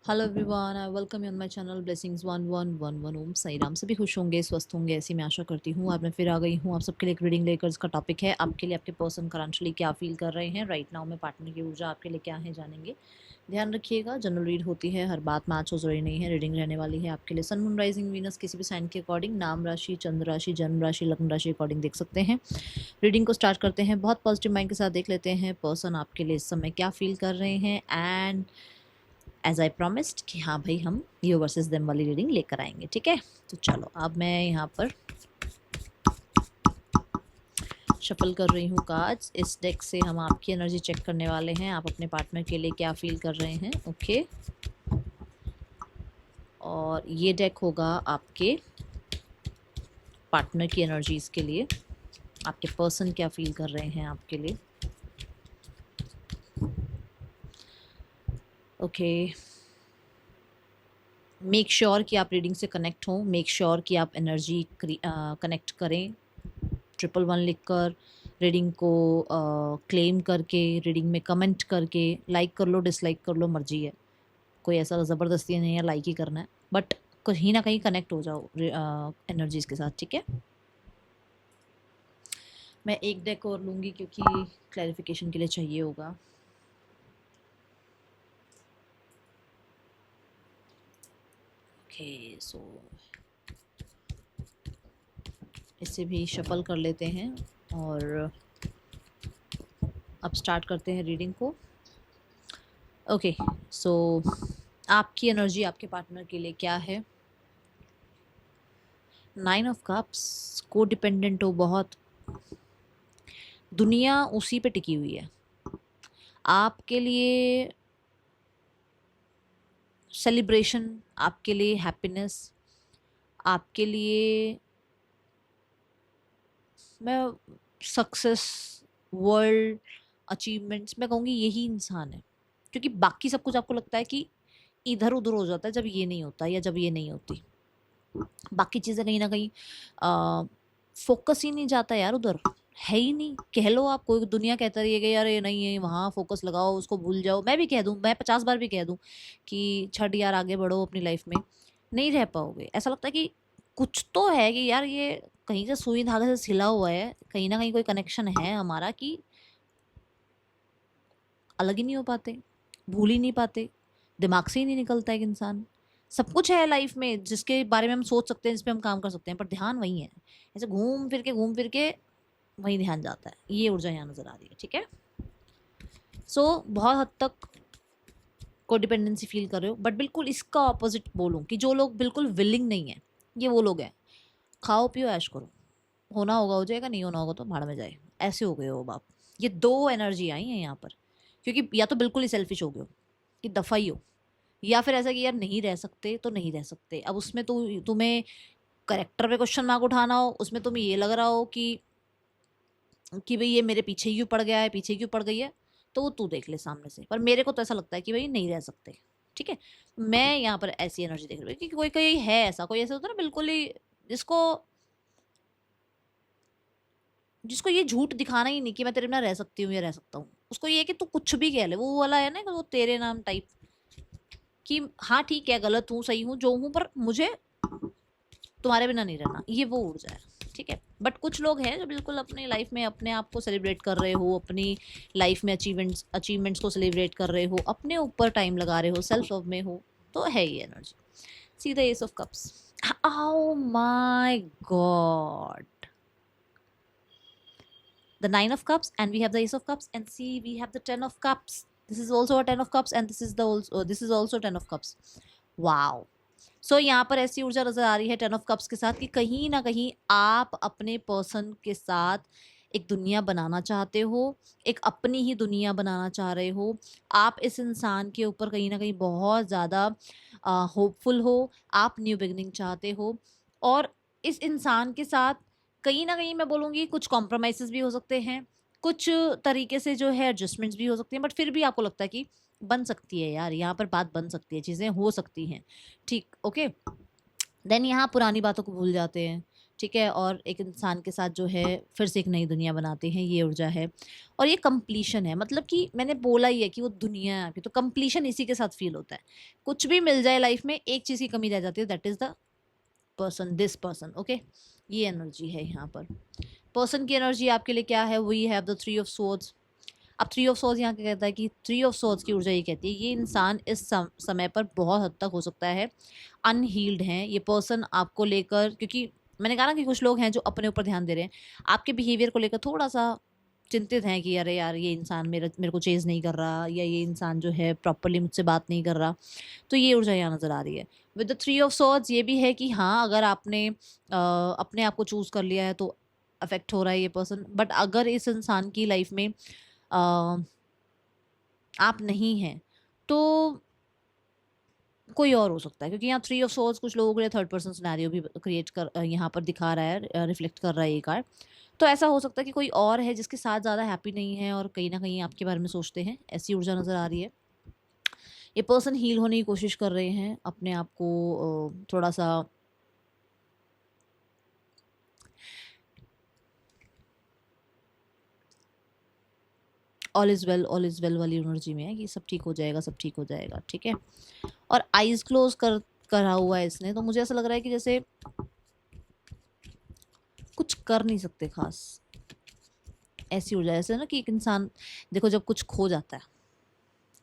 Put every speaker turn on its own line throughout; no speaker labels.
Hello everyone, I welcome you on my channel blessings 1111 ओम साई राम। सभी खुश होंगे, स्वस्थ होंगे, ऐसी मैं आशा करती हूँ। आज मैं फिर आ गई हूँ आप सबके लिए एक रीडिंग लेकर। इसका टॉपिक है आपके लिए आपके पर्सन करंटली क्या फील कर रहे हैं राइट नाउ में। पार्टनर की ऊर्जा आपके लिए क्या है जानेंगे। ध्यान रखिएगा, जनरल रीड होती है, हर बात मैच हो जरूरी नहीं है। रीडिंग रहने वाली है आपके लिए सन मून राइजिंग वीनस किसी भी साइन के अकॉर्डिंग, नाम राशि, चंद्र राशि, जन्म राशि, लग्न राशि अकॉर्डिंग देख सकते हैं। रीडिंग को स्टार्ट करते हैं। बहुत पॉजिटिव माइंड के साथ देख लेते हैं पर्सन आपके लिए इस समय क्या फील कर रहे हैं। एंड एज आई प्रॉमिस्ड कि हाँ भाई, हम यू वर्सेस देम वाली रीडिंग लेकर आएंगे। ठीक है, तो चलो अब मैं यहाँ पर शफल कर रही हूँ कार्ड्स। इस डेक से हम आपकी एनर्जी चेक करने वाले हैं, आप अपने पार्टनर के लिए क्या फील कर रहे हैं। ओके, और ये डेक होगा आपके पार्टनर की एनर्जीज के लिए, आपके पर्सन क्या फील कर रहे हैं आपके लिए। ओके, मेक श्योर कि आप रीडिंग से कनेक्ट हों, मेक श्योर कि आप एनर्जी कनेक्ट करें। 111 लिखकर रीडिंग को क्लेम करके, रीडिंग में कमेंट करके, लाइक कर लो, डिसलाइक कर लो, मर्जी है। कोई ऐसा ज़बरदस्ती नहीं है लाइक ही करना है, बट कहीं ना कहीं कनेक्ट हो जाओ एनर्जीज के साथ। ठीक है, मैं एक डेक और लूँगी क्योंकि क्लैरिफिकेशन के लिए चाहिए होगा। ओके, सो इसे भी शफल कर लेते हैं और अब स्टार्ट करते हैं रीडिंग को। ओके, सो आपकी एनर्जी आपके पार्टनर के लिए क्या है। 9 ऑफ कप्स, को डिपेंडेंट हो बहुत, दुनिया उसी पे टिकी हुई है। आपके लिए सेलिब्रेशन, आपके लिए हैप्पीनेस, आपके लिए मैं सक्सेस, वर्ल्ड अचीवमेंट्स, मैं कहूँगी यही इंसान है। क्योंकि बाकी सब कुछ आपको लगता है कि इधर उधर हो जाता है जब ये नहीं होता या जब ये नहीं होती। बाकी चीज़ें कहीं ना कहीं फोकस ही नहीं जाता यार, उधर है ही नहीं। कह लो आप, कोई दुनिया कहता रहिएगा यार ये नहीं है, वहाँ फोकस लगाओ, उसको भूल जाओ। मैं भी कह दूँ, मैं 50 बार भी कह दूँ कि छठ यार आगे बढ़ो अपनी लाइफ में, नहीं रह पाओगे। ऐसा लगता है कि कुछ तो है कि यार ये कहीं से सुई धागे से सिला हुआ है, कहीं ना कहीं कोई कनेक्शन है हमारा कि अलग ही नहीं हो पाते, भूल ही नहीं पाते, दिमाग से ही नहीं निकलता एक इंसान। सब कुछ है लाइफ में जिसके बारे में हम सोच सकते हैं, जिस पे हम काम कर सकते हैं, पर ध्यान वही है। ऐसे घूम फिर के वही ध्यान जाता है। ये ऊर्जा यहाँ नजर आ रही है। ठीक है, सो बहुत हद तक को डिपेंडेंसी फील कर रहे हो, बट बिल्कुल इसका ऑपोजिट बोलूँ कि जो लोग बिल्कुल विलिंग नहीं है, ये वो लोग हैं। खाओ पियो ऐश करो, होना होगा हो जाएगा, नहीं होना होगा तो भाड़ में जाए, ऐसे हो गए हो बाप। ये दो एनर्जी आई हैं यहाँ पर, क्योंकि या तो बिल्कुल ही सेल्फिश हो गए हो कि दफा ही हो, या फिर ऐसा कि यार नहीं रह सकते तो नहीं रह सकते। अब उसमें तुम्हें करेक्टर पे क्वेश्चन मार्क उठाना हो, उसमें तुम्हें ये लग रहा हो कि भाई ये मेरे पीछे क्यों पड़ गया है, पीछे क्यों पड़ गई है, तो वो तू देख ले सामने से। पर मेरे को तो ऐसा लगता है कि भाई नहीं रह सकते। ठीक है, मैं यहाँ पर ऐसी एनर्जी देख रही हूँ कि कोई कोई है ऐसा, कोई ऐसा होता है ना बिल्कुल ही, जिसको जिसको ये झूठ दिखाना ही नहीं कि मैं तेरे बिना रह सकती हूँ या रह सकता हूँ। उसको ये है कि तू कुछ भी कह ले, वो वाला है ना कि वो तेरे नाम टाइप, कि हाँ ठीक है, गलत हूँ सही हूँ जो हूँ, पर मुझे तुम्हारे बिना नहीं रहना। ये वो ऊर्जा है। ठीक है, बट कुछ लोग हैं जो बिल्कुल अपनी लाइफ में अपने आप को सेलिब्रेट कर रहे हो, अपनी लाइफ में अचीवमेंट्स को सेलिब्रेट कर रहे हो, अपने ऊपर टाइम लगा रहे हो, सेल्फ लव में हो, तो है ये energy. See the S of cups. Oh my God, the 9 of cups, and we have the ace of cups, and see we have the 10 of cups. This is also a 10 of cups, and this is also 10 of cups. wow. सो यहाँ पर ऐसी ऊर्जा नजर आ रही है 10 of cups के साथ कि कहीं ना कहीं आप अपने पर्सन के साथ एक दुनिया बनाना चाहते हो, एक अपनी ही दुनिया बनाना चाह रहे हो। आप इस इंसान के ऊपर कहीं ना कहीं बहुत ज़्यादा होपफुल हो, आप न्यू बिगनिंग चाहते हो, और इस इंसान के साथ कहीं ना कहीं मैं बोलूँगी कुछ कॉम्प्रोमाइज़ भी हो सकते हैं, कुछ तरीके से जो है एडजस्टमेंट्स भी हो सकती हैं, बट फिर भी आपको लगता है कि बन सकती है यार, यहाँ पर बात बन सकती है, चीज़ें हो सकती हैं। ठीक, ओके। देन यहाँ पुरानी बातों को भूल जाते हैं, ठीक है, और एक इंसान के साथ जो है फिर से एक नई दुनिया बनाते हैं, ये ऊर्जा है। और ये कंप्लीशन है, मतलब कि मैंने बोला ही है कि वो दुनिया है आपकी, तो कंप्लीशन इसी के साथ फील होता है। कुछ भी मिल जाए लाइफ में, एक चीज़ की कमी रह जाती है, that is the person, this person, okay. ये एनर्जी है यहाँ पर। पर्सन की एनर्जी आपके लिए क्या है? We have the three of swords. अब थ्री ऑफ सोर्ड्स यहाँ क्या कहता है कि थ्री ऑफ सोर्ड्स की ऊर्जा ये कहती है ये इंसान इस समय पर बहुत हद तक हो सकता है अनहील्ड हैं। ये पर्सन आपको लेकर, क्योंकि मैंने कहा ना कि कुछ लोग हैं जो अपने ऊपर ध्यान दे रहे हैं, आपके बिहेवियर को लेकर थोड़ा सा चिंतित हैं कि अरे यार ये इंसान मेरे मेरे को चेज़ नहीं कर रहा, या ये इंसान जो है प्रॉपरली मुझसे बात नहीं कर रहा। तो ये ऊर्जा यहाँ नज़र आ रही है। With the three of swords ये भी है कि हाँ, अगर आपने अपने आप को चूज़ कर लिया है तो अफेक्ट हो रहा है ये पर्सन। बट अगर इस इंसान की लाइफ में अ, आप नहीं हैं, तो कोई और हो सकता है, क्योंकि यहाँ थ्री ऑफ सोर्ड्स कुछ लोगों के लिए थर्ड पर्सन सिनेरियो भी क्रिएट कर यहाँ पर दिखा रहा है, रिफ्लेक्ट कर रहा है ये कार्ड। तो ऐसा हो सकता है कि कोई और है जिसके साथ ज़्यादा हैप्पी नहीं है और कहीं ना कहीं आपके बारे में सोचते हैं, ऐसी ऊर्जा नज़र आ रही है। ये पर्सन हील होने की कोशिश कर रहे हैं, अपने आप को थोड़ा सा ऑल इज़ वेल वाली एनर्जी में है कि सब ठीक हो जाएगा, सब ठीक हो जाएगा, ठीक है। और आइज़ क्लोज करा हुआ है इसने, तो मुझे ऐसा लग रहा है कि जैसे कुछ कर नहीं सकते खास, ऐसी ऊर्जा ऐसे ना कि एक इंसान, देखो जब कुछ खो जाता है,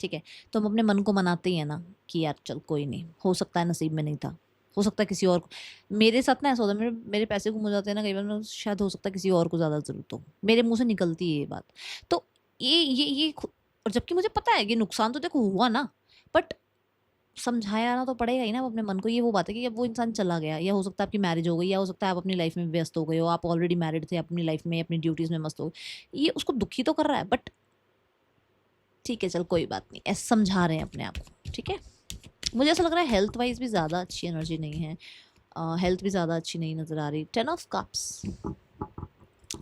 ठीक है, तो हम अपने मन को मनाते ही है ना कि यार चल कोई नहीं, हो सकता है नसीब में नहीं था, हो सकता है किसी और को। मेरे साथ ना ऐसा होता है, मेरे मेरे पैसे गुम हो जाते हैं ना कई बार, शायद हो सकता है किसी और को ज़्यादा ज़रूरत हो, मेरे मुंह से निकलती है ये बात। तो और जबकि मुझे पता है कि नुकसान तो देखो हुआ ना, बट समझाया ना तो पड़ेगा ही ना अपने मन को। ये वो बात है कि अब वो इंसान चला गया, या हो सकता है आपकी मैरिज हो गई, या हो सकता है आप अपनी लाइफ में व्यस्त हो गए हो, आप ऑलरेडी मैरिड थे, अपनी लाइफ में अपनी ड्यूटीज़ में मस्त हो गए। ये उसको दुखी तो कर रहा है, बट ठीक है चल कोई बात नहीं, ऐसे समझा रहे हैं अपने आप को, ठीक है। मुझे ऐसा लग रहा है हेल्थ वाइज भी ज़्यादा अच्छी एनर्जी नहीं है, हेल्थ भी ज़्यादा अच्छी नहीं नज़र आ रही। 10 ऑफ कप्स,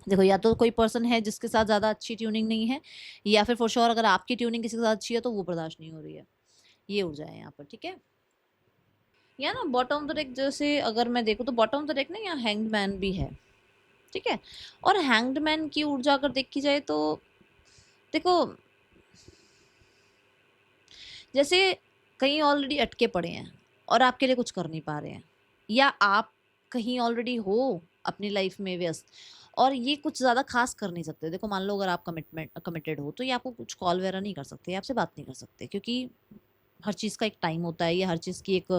देखो या तो कोई पर्सन है जिसके साथ ज़्यादा अच्छी ट्यूनिंग नहीं है, या फिर फॉर श्योर अगर आपकी ट्यूनिंग किसी के साथ अच्छी है तो वो बर्दाश्त नहीं हो रही है। ये ऊर्जा है यहाँ पर, ठीक है। या ना बॉटम ऑफ द डेक जैसे अगर मैं देखूँ तो बॉटम ऑफ द डेक ना यहाँ हैंग्ड मैन भी है, ठीक है। और हैंग्ड मैन की ऊर्जा अगर देखी जाए तो देखो, जैसे कहीं ऑलरेडी अटके पड़े हैं और आपके लिए कुछ कर नहीं पा रहे हैं, या आप कहीं ऑलरेडी हो अपनी लाइफ में व्यस्त और ये कुछ ज़्यादा खास कर नहीं सकते। देखो मान लो अगर आप कमिटेड हो तो ये आपको कुछ कॉल वगैरह नहीं कर सकते, आपसे बात नहीं कर सकते, क्योंकि हर चीज़ का एक टाइम होता है, या हर चीज़ की एक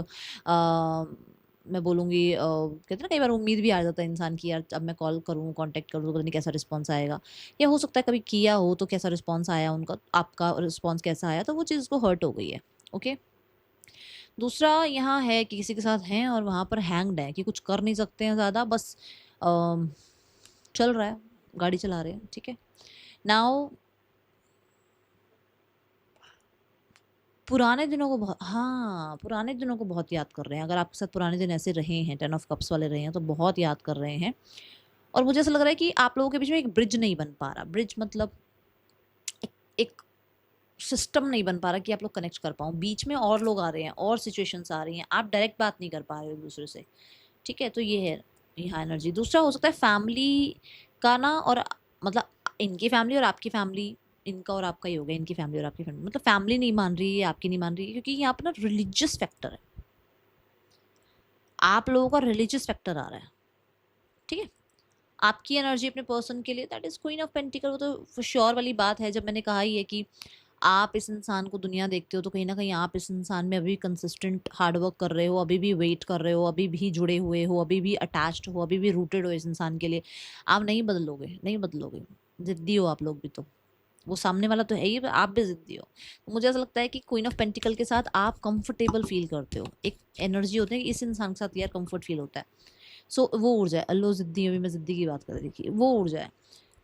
मैं बोलूँगी कहते हैं ना कई बार उम्मीद भी आ जाता है इंसान की, यार अब मैं कॉल करूँ कांटेक्ट करूँ तो पता नहीं कैसा रिस्पॉन्स आएगा, या हो सकता है कभी किया हो तो कैसा रिस्पॉन्स आया उनका, आपका रिस्पॉन्स कैसा आया, तो वो चीज़ को हर्ट हो गई है, ओके। दूसरा यहाँ है कि किसी के साथ हैं और वहाँ पर हैंग्ड है कि कुछ कर नहीं सकते हैं ज़्यादा, बस चल रहा है, गाड़ी चला रहे हैं, ठीक है। नाउ पुराने दिनों को बहुत, हाँ पुराने दिनों को बहुत याद कर रहे हैं। अगर आपके साथ पुराने दिन ऐसे रहे हैं, 10 ऑफ कप्स वाले रहे हैं, तो बहुत याद कर रहे हैं। और मुझे ऐसा लग रहा है कि आप लोगों के बीच में एक ब्रिज नहीं बन पा रहा। ब्रिज मतलब एक सिस्टम नहीं बन पा रहा कि आप लोग कनेक्ट कर पाओ। बीच में और लोग आ रहे हैं और सिचुएशंस आ रही हैं, आप डायरेक्ट बात नहीं कर पा रहे हो एक दूसरे से, ठीक है। तो ये है यहाँ एनर्जी। दूसरा हो सकता है फैमिली का ना, और मतलब इनकी फैमिली और आपकी फैमिली, इनका और आपका ही हो गया, इनकी फैमिली और आपकी फैमिली, मतलब फैमिली नहीं मान रही है, आपकी नहीं मान रही है, क्योंकि यहाँ पर ना रिलीजियस फैक्टर है, आप लोगों का रिलीजियस फैक्टर आ रहा है, ठीक है। आपकी एनर्जी अपने पर्सन के लिए that is queen of pentacle. वो तो श्योर वाली बात है, जब मैंने कहा ही है कि आप इस इंसान को दुनिया देखते हो तो कहीं ना कहीं आप इस इंसान में अभी कंसिस्टेंट हार्डवर्क कर रहे हो, अभी भी वेट कर रहे हो, अभी भी जुड़े हुए हो, अभी भी अटैच्ड हो, अभी भी रूटेड हो इस इंसान के लिए। आप नहीं बदलोगे, नहीं बदलोगे, जिद्दी हो आप लोग भी। तो वो सामने वाला तो है ही, आप भी जिद्दी हो। तो मुझे ऐसा लगता है कि क्वीन ऑफ पेंटिकल के साथ आप कंफर्टेबल फील करते हो, एक एनर्जी होती है कि इस इंसान के साथ यार कंफर्ट फील होता है। सो वो ऊर्जा है, अल्लो जिद्दी, अभी मैं जिद्दी की बात कर रही थी, वो ऊर्जा है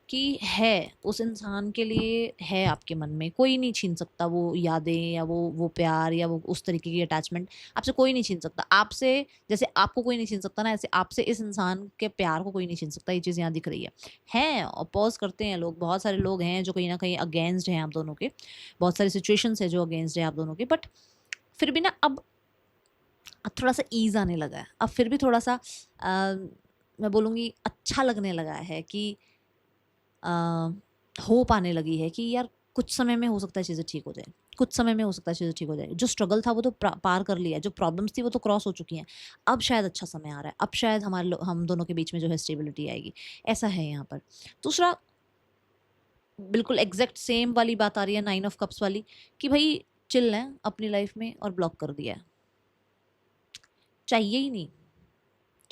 कि है उस इंसान के लिए, है आपके मन में, कोई नहीं छीन सकता वो यादें, या वो प्यार, या वो उस तरीके की अटैचमेंट आपसे कोई नहीं छीन सकता। आपसे जैसे आपको कोई नहीं छीन सकता ना, ऐसे आपसे इस इंसान के प्यार को कोई नहीं छीन सकता। ये चीज़ यहाँ दिख रही है। अपोज करते हैं लोग, बहुत सारे लोग हैं जो कहीं ना कहीं अगेंस्ट हैं आप दोनों के, बहुत सारी सिचुएशंस है जो अगेंस्ट है आप दोनों के, बट फिर भी ना अब थोड़ा सा ईज आने लगा है, अब फिर भी थोड़ा सा मैं बोलूँगी अच्छा लगने लगा है कि होप आने लगी है कि यार कुछ समय में हो सकता है चीज़ें ठीक हो जाए, कुछ समय में हो सकता है चीज़ें ठीक हो जाए। जो स्ट्रगल था वो तो पार कर लिया है, जो प्रॉब्लम्स थी वो तो क्रॉस हो चुकी हैं। अब शायद अच्छा समय आ रहा है, अब शायद हम दोनों के बीच में जो है स्टेबिलिटी आएगी, ऐसा है यहाँ पर। दूसरा बिल्कुल एग्ज़ैक्ट सेम वाली बात आ रही है 9 ऑफ कप्स वाली कि भई चिल हैं अपनी लाइफ़ में और ब्लॉक कर दिया है। चाहिए ही नहीं,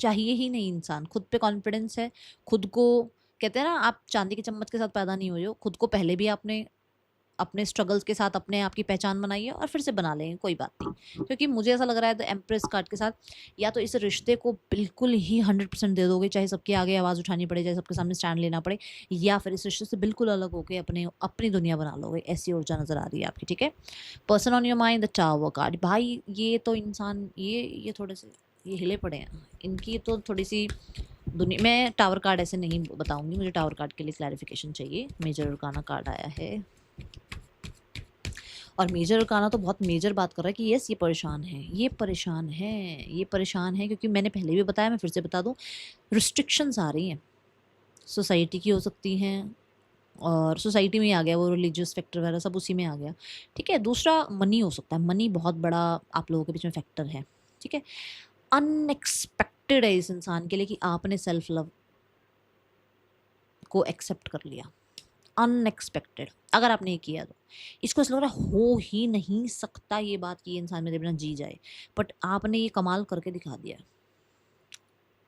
चाहिए ही नहीं इंसान। खुद पे कॉन्फिडेंस है, खुद को कहते हैं ना आप चांदी के चम्मच के साथ पैदा नहीं हुए हो, खुद को पहले भी आपने अपने स्ट्रगल्स के साथ अपने आप की पहचान बनाई है और फिर से बना लेंगे, कोई बात नहीं। क्योंकि मुझे ऐसा लग रहा है द एम्प्रेस कार्ड के साथ या तो इस रिश्ते को बिल्कुल ही 100% दे दोगे, चाहे सबके आगे आवाज़ उठानी पड़े, चाहे सबके सामने स्टैंड लेना पड़े, या फिर इस रिश्ते से बिल्कुल अलग होके अपनी दुनिया बना लोगे। ऐसी ऊर्जा नज़र आ रही है आपकी, ठीक है? Person on your mind the tower card. भाई ये तो इंसान ये थोड़े से ये हिले पड़े हैं, इनकी तो थोड़ी सी दुनिया। मैं टावर कार्ड ऐसे नहीं बताऊंगी, मुझे टावर कार्ड के लिए क्लैरिफिकेशन चाहिए। मेजर अरकाना कार्ड आया है और मेजर अरकाना तो बहुत मेजर बात कर रहा है कि यस ये परेशान है, ये परेशान है, ये परेशान है, क्योंकि मैंने पहले भी बताया, मैं फिर से बता दूं, रिस्ट्रिक्शंस आ रही हैं, सोसाइटी की हो सकती हैं, और सोसाइटी में ही आ गया वो रिलीजियस फैक्टर वगैरह सब उसी में आ गया, ठीक है। दूसरा मनी हो सकता है, मनी बहुत बड़ा आप लोगों के बीच में फैक्टर है, ठीक है। अनएक्सपेक्टेड है इस इंसान के लिए कि आपने सेल्फ लव को एक्सेप्ट कर लिया, अनएक्सपेक्टेड। अगर आपने ये किया तो इसको ऐसा लग रहा है हो ही नहीं सकता ये बात कि ये इंसान मेरे बिना जी जाए, बट आपने ये कमाल करके दिखा दिया।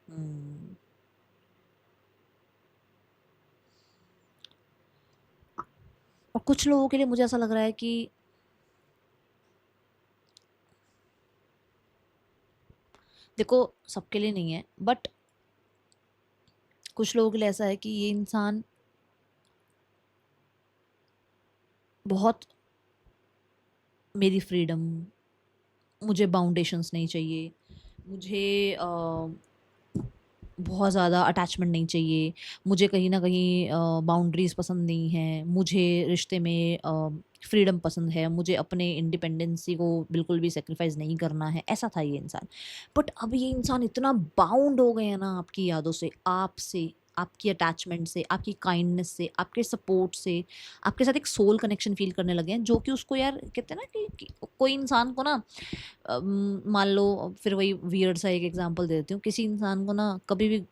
हम्म, और कुछ लोगों के लिए मुझे ऐसा लग रहा है कि देखो सबके लिए नहीं है, बट कुछ लोगों के लिए ऐसा है कि ये इंसान बहुत मेरी फ्रीडम, मुझे बाउंडेशंस नहीं चाहिए, मुझे बहुत ज़्यादा अटैचमेंट नहीं चाहिए, मुझे कहीं न कहीं बाउंड्रीज़ पसंद नहीं हैं, मुझे रिश्ते में फ्रीडम पसंद है, मुझे अपने इंडिपेंडेंसी को बिल्कुल भी सैक्रिफाइस नहीं करना है, ऐसा था ये इंसान। बट अब ये इंसान इतना बाउंड हो गए हैं ना आपकी यादों से, आपसे, आपकी अटैचमेंट से, आपकी काइंडनेस से, आपके सपोर्ट से, आपके साथ एक सोल कनेक्शन फ़ील करने लगे हैं, जो कि उसको यार कहते हैं ना कि कोई इंसान को ना मान लो, फिर वही वियर्ड सा एक एग्जांपल दे देती हूँ, किसी इंसान को ना कभी भी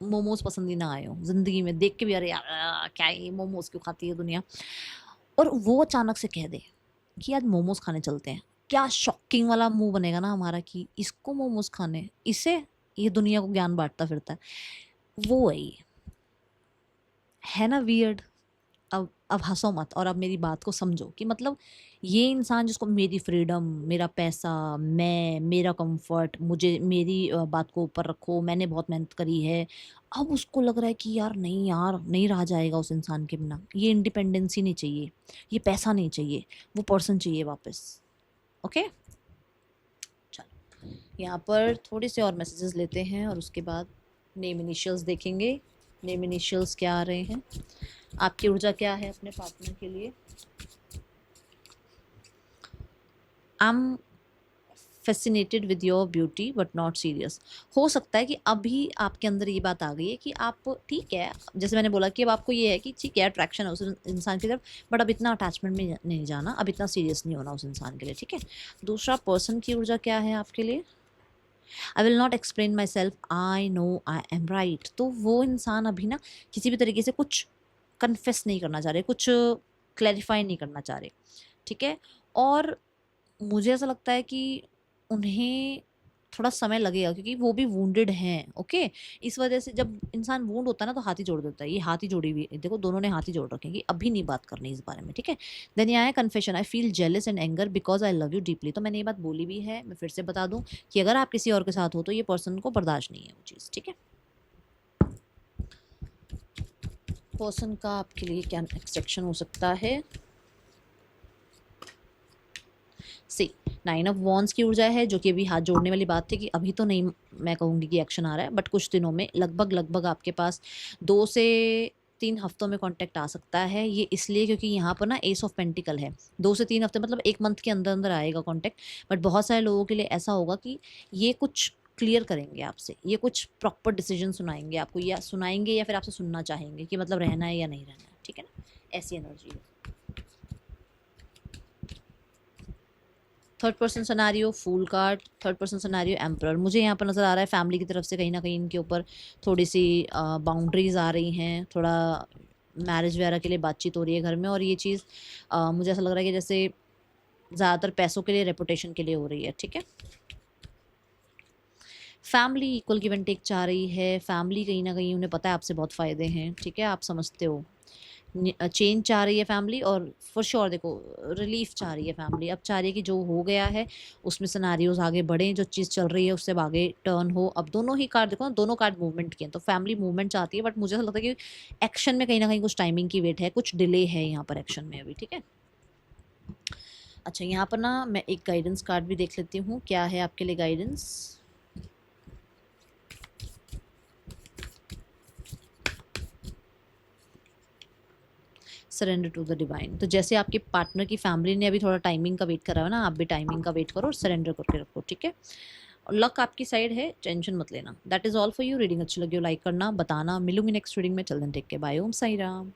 मोमोज पसंद ही ना आए हो ज़िंदगी में, देख के भी अरे यार क्या है ये मोमोज क्यों खाती है दुनिया, और वो अचानक से कह दे कि आज मोमोज खाने चलते हैं, क्या शॉकिंग वाला मुंह बनेगा ना हमारा कि इसको मोमोज खाने, इसे, ये दुनिया को ज्ञान बांटता फिरता है, वो है ना वियर्ड। अब हँसो मत और अब मेरी बात को समझो कि मतलब ये इंसान जिसको मेरी फ्रीडम, मेरा पैसा, मैं, मेरा कंफर्ट, मुझे मेरी बात को ऊपर रखो, मैंने बहुत मेहनत करी है, अब उसको लग रहा है कि यार नहीं, यार नहीं रहा जाएगा उस इंसान के बिना, ये इंडिपेंडेंसी नहीं चाहिए, ये पैसा नहीं चाहिए, वो पर्सन चाहिए वापस। ओके, चलो यहाँ पर थोड़े से और मैसेजेस लेते हैं और उसके बाद नेम इनिशियल्स देखेंगे। नेम इनिशियल्स क्या आ रहे हैं, आपकी ऊर्जा क्या है अपने पार्टनर के लिए। I am fascinated with your beauty but not serious. हो सकता है कि अभी आपके अंदर ये बात आ गई है कि आप ठीक है, जैसे मैंने बोला कि अब आपको ये है कि ठीक है अट्रैक्शन है उस इंसान की तरफ, बट अब इतना अटैचमेंट में नहीं जाना, अब इतना सीरियस नहीं होना उस इंसान के लिए, ठीक है। दूसरा पर्सन की ऊर्जा क्या है आपके लिए, I will not explain my self, I know I am right. तो वो इंसान अभी ना किसी भी तरीके से कुछ कन्फेस नहीं करना चाह रहे, कुछ क्लैरिफाई नहीं करना चाह रहे, ठीक है। और मुझे ऐसा लगता है कि उन्हें थोड़ा समय लगेगा क्योंकि वो भी वुंडेड हैं, ओके। इस वजह से जब इंसान वुंड होता है ना तो हाथ ही जोड़ देता है, ये हाथ ही जोड़ी हुई देखो, दोनों ने हाथ ही जोड़ रखे हैं कि अभी नहीं बात करनी इस बारे में, ठीक है। देन ये आया confession, I feel jealous and anger because I love you deeply. तो मैंने ये बात बोली भी है, मैं फिर से बता दूं कि अगर आप किसी और के साथ हो तो ये पर्सन को बर्दाश्त नहीं है वो चीज़, ठीक है। पर्सन का आपके लिए क्या एक्सपेक्टेशन हो सकता है, सी 9 ऑफ वॉन्ड्स की ऊर्जा है, जो कि अभी हाथ जोड़ने वाली बात थी कि अभी तो नहीं मैं कहूँगी कि एक्शन आ रहा है, बट कुछ दिनों में लगभग आपके पास 2 से 3 हफ्तों में कॉन्टैक्ट आ सकता है। ये इसलिए क्योंकि यहाँ पर ना एस ऑफ पेंटिकल है, 2 से 3 हफ्ते मतलब 1 मंथ के अंदर अंदर आएगा कॉन्टैक्ट। बट बहुत सारे लोगों के लिए ऐसा होगा कि ये कुछ क्लियर करेंगे आपसे, ये कुछ प्रॉपर डिसीजन सुनाएंगे आपको, या सुनाएंगे या फिर आपसे सुनना चाहेंगे कि मतलब रहना है या नहीं रहना है, ठीक है ना, ऐसी एनर्जी है। Third person scenario fool card, third person scenario emperor. मुझे यहाँ पर नज़र आ रहा है फैमिली की तरफ से कहीं ना कहीं इनके ऊपर थोड़ी सी बाउंड्रीज आ रही हैं, थोड़ा मैरिज वगैरह के लिए बातचीत हो रही है घर में, और ये चीज़ मुझे ऐसा लग रहा है कि जैसे ज़्यादातर पैसों के लिए, रेपुटेशन के लिए हो रही है, ठीक है। Family equal give and take चाह रही है, फैमिली कहीं ना कहीं उन्हें पता है आपसे बहुत फ़ायदे हैं, ठीक है, आप समझते हो। चेंज चाह रही है फैमिली, और फॉर श्योर देखो रिलीफ चाह रही है फैमिली, अब चाह रही है कि जो हो गया है उसमें सिनारियोज आगे बढ़े, जो चीज़ चल रही है उससे अब आगे टर्न हो। अब दोनों ही कार्ड देखो ना, दोनों कार्ड मूवमेंट के हैं, तो फैमिली मूवमेंट चाहती है, बट मुझे ऐसा लगता है कि एक्शन में कहीं ना कहीं कुछ टाइमिंग की वेट है, कुछ डिले है यहाँ पर एक्शन में अभी, ठीक है। अच्छा, यहाँ पर ना मैं एक गाइडेंस कार्ड भी देख लेती हूँ, क्या है आपके लिए guidance. Surrender to the divine. तो जैसे आपके पार्टनर की फैमिली ने अभी थोड़ा टाइमिंग का वेट करा है ना, आप भी टाइमिंग का वेट करो और सरेंडर करके रखो, ठीक है। और लक आपकी साइड है, टेंशन मत लेना। That is all for you. Reading अच्छी लगी हो लाइक करना, बताना। मिलूंगी नेक्स्ट रीडिंग में। चल देन टेक के, बाय। ओम साई राम।